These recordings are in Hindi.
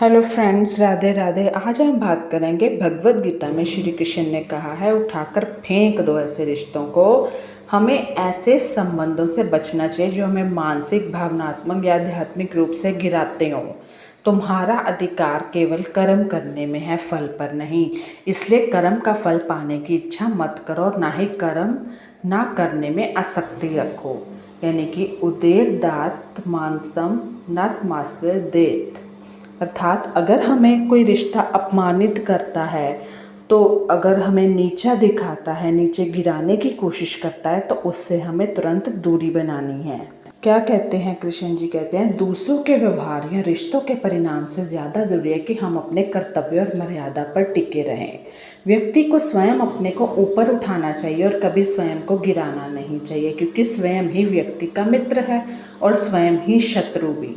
Hello friends, Radhe Radhe. आज हम बात करेंगे भगवत गीता में श्री कृष्ण ने कहा है, उठाकर फेंक दो ऐसे रिश्तों को। हमें ऐसे संबंधों से बचना चाहिए जो हमें मानसिक, भावनात्मक या आध्यात्मिक रूप से गिराते हों। तुम्हारा अधिकार केवल कर्म करने में है, फल पर नहीं। इसलिए कर्म का फल पाने की इच्छा मत करो और ना ही कर्म ना करने में आसक्ति रखो। यानी कि उदेर दात मानसम नत मास्टर देत। अर्थात अगर हमें कोई रिश्ता अपमानित करता है, तो अगर हमें नीचा दिखाता है, नीचे गिराने की कोशिश करता है, तो उससे हमें तुरंत दूरी बनानी है। क्या कहते हैं कृष्ण जी? कहते हैं दूसरों के व्यवहार या रिश्तों के परिणाम से ज़्यादा ज़रूरी है कि हम अपने कर्तव्य और मर्यादा पर टिके रहें। व्यक्ति को स्वयं अपने को ऊपर उठाना चाहिए और कभी स्वयं को गिराना नहीं चाहिए, क्योंकि स्वयं ही व्यक्ति का मित्र है और स्वयं ही शत्रु भी।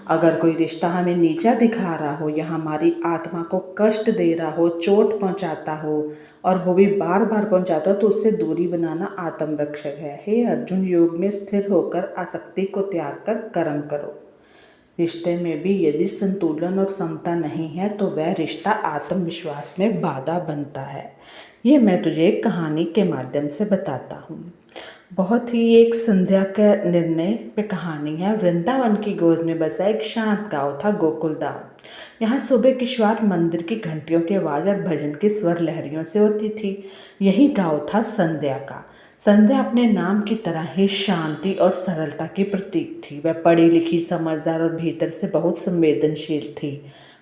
अगर कोई रिश्ता हमें नीचा दिखा रहा हो या हमारी आत्मा को कष्ट दे रहा हो, चोट पहुंचाता हो, और वो भी बार बार पहुंचाता हो, तो उससे दूरी बनाना आत्मरक्षक है। हे अर्जुन, योग में स्थिर होकर आसक्ति को त्याग कर कर्म करो। रिश्ते में भी यदि संतुलन और समता नहीं है, तो वह रिश्ता आत्मविश्वास में बाधा बनता है। ये मैं तुझे एक कहानी के माध्यम से बताता हूँ। बहुत ही एक संध्या का निर्णय पे कहानी है। वृंदावन की गोद में बसा एक शांत गांव था, गोकुलधाम। यहाँ सुबह की शुरुआत मंदिर की घंटियों की आवाज़ और भजन की स्वर लहरियों से होती थी। यही गांव था संध्या का। संध्या अपने नाम की तरह ही शांति और सरलता की प्रतीक थी। वह पढ़ी लिखी, समझदार और भीतर से बहुत संवेदनशील थी।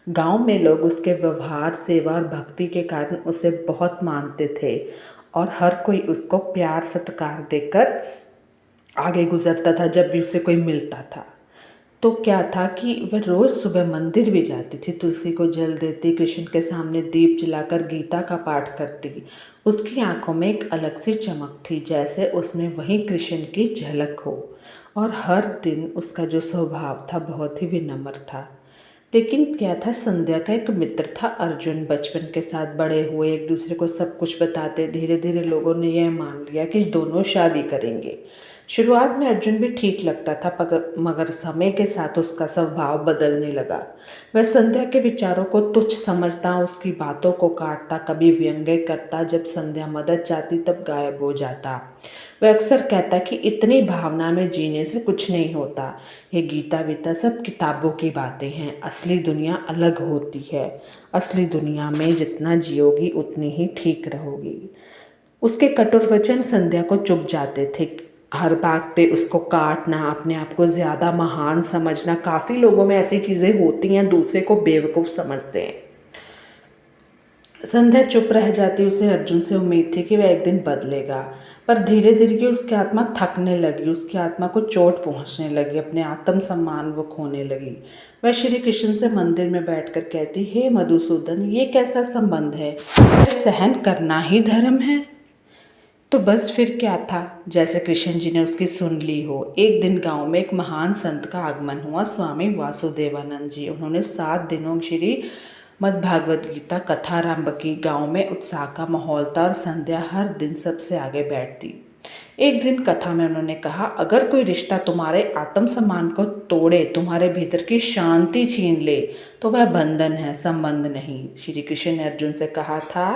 गांव में लोग उसके व्यवहार, सेवा और भक्ति के कारण उसे बहुत मानते थे और हर कोई उसको प्यार सत्कार देकर आगे गुजरता था जब भी उसे कोई मिलता था। तो क्या था कि वह रोज़ सुबह मंदिर भी जाती थी, तुलसी को जल देती, कृष्ण के सामने दीप जलाकर गीता का पाठ करती। उसकी आंखों में एक अलग सी चमक थी, जैसे उसमें वही कृष्ण की झलक हो। और हर दिन उसका जो स्वभाव था बहुत ही विनम्र था। लेकिन क्या था, संध्या का एक मित्र था अर्जुन। बचपन के साथ बड़े हुए, एक दूसरे को सब कुछ बताते। धीरे धीरे लोगों ने यह मान लिया कि दोनों शादी करेंगे। शुरुआत में अर्जुन भी ठीक लगता था, मगर समय के साथ उसका स्वभाव बदलने लगा। वह संध्या के विचारों को तुच्छ समझता, उसकी बातों को काटता, कभी व्यंग्य करता। जब संध्या मदद चाहती तब गायब हो जाता। वह अक्सर कहता कि इतनी भावना में जीने से कुछ नहीं होता। ये गीता वीता सब किताबों की बातें हैं, असली दुनिया अलग होती है। असली दुनिया में जितना जियोगी उतनी ही ठीक रहोगी। उसके कठोर वचन संध्या को चुभ जाते थे। हर बात पे उसको काटना, अपने आप को ज़्यादा महान समझना। काफ़ी लोगों में ऐसी चीज़ें होती हैं, दूसरे को बेवकूफ़ समझते हैं। संध्या चुप रह जाती। उसे अर्जुन से उम्मीद थी कि वह एक दिन बदलेगा, पर धीरे धीरे उसकी आत्मा थकने लगी, उसकी आत्मा को चोट पहुंचने लगी, अपने आत्मसम्मान वो खोने लगी। वह श्री कृष्ण से मंदिर में बैठकर कहती, हे मधुसूदन, ये कैसा संबंध है? सहन करना ही धर्म है? तो बस फिर क्या था, जैसे कृष्ण जी ने उसकी सुन ली हो। एक दिन गांव में एक महान संत का आगमन हुआ, स्वामी वासुदेवानंद जी। उन्होंने 7 दिनों श्री मद्भागवत गीता कथा आरंभ की। गांव में उत्साह का माहौल था और संध्या हर दिन सबसे आगे बैठती। एक दिन कथा में उन्होंने कहा, अगर कोई रिश्ता तुम्हारे आत्मसम्मान को तोड़े, तुम्हारे भीतर की शांति छीन ले, तो वह बंधन है, संबंध नहीं। श्री कृष्ण ने अर्जुन से कहा था,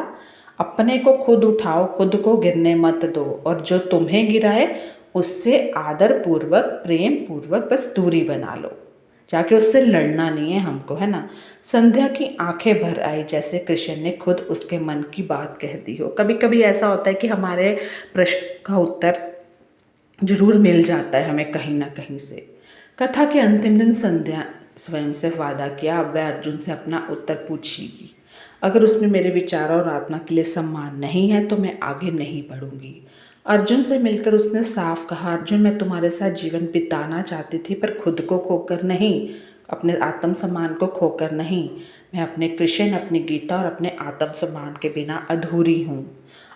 अपने को खुद उठाओ, खुद को गिरने मत दो, और जो तुम्हें गिराए उससे आदर पूर्वक, प्रेम पूर्वक बस दूरी बना लो। जाके उससे लड़ना नहीं है हमको, है ना। संध्या की आंखें भर आई, जैसे कृष्ण ने खुद उसके मन की बात कह दी हो। कभी कभी ऐसा होता है कि हमारे प्रश्न का उत्तर जरूर मिल जाता है हमें कहीं ना कहीं से। कथा के अंतिम दिन संध्या स्वयं से वादा किया, अब वह अर्जुन से अपना उत्तर पूछेगी। अगर उसमें मेरे विचारों और आत्मा के लिए सम्मान नहीं है, तो मैं आगे नहीं बढ़ूंगी। अर्जुन से मिलकर उसने साफ कहा, अर्जुन, मैं तुम्हारे साथ जीवन बिताना चाहती थी, पर खुद को खोकर नहीं, अपने आत्मसम्मान को खोकर नहीं। मैं अपने कृष्ण, अपनी गीता और अपने आत्मसम्मान के बिना अधूरी हूँ।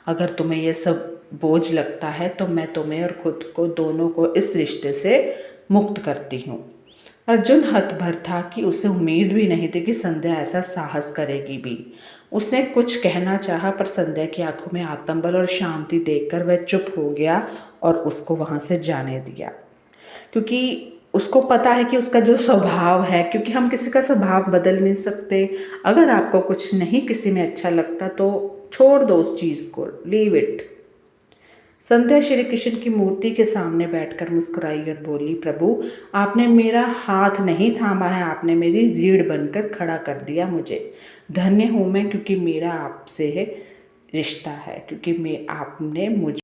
अगर तुम्हें यह सब बोझ लगता है, तो मैं तुम्हें और खुद को, दोनों को इस रिश्ते से मुक्त करती हूँ। अर्जुन हतभर था कि उसे उम्मीद भी नहीं थी कि संध्या ऐसा साहस करेगी भी। उसने कुछ कहना चाहा, पर संध्या की आंखों में आत्मबल और शांति देखकर वह चुप हो गया और उसको वहाँ से जाने दिया। क्योंकि उसको पता है कि उसका जो स्वभाव है, क्योंकि हम किसी का स्वभाव बदल नहीं सकते। अगर आपको कुछ नहीं किसी में अच्छा लगता तो छोड़ दो उस चीज़ को, लीव इट। संध्या श्री कृष्ण की मूर्ति के सामने बैठकर मुस्कुराई और बोली, प्रभु आपने मेरा हाथ नहीं थामा है, आपने मेरी रीढ़ बनकर खड़ा कर दिया मुझे। धन्य हूँ मैं, क्योंकि मेरा आपसे है रिश्ता है, क्योंकि मैं आपने मुझ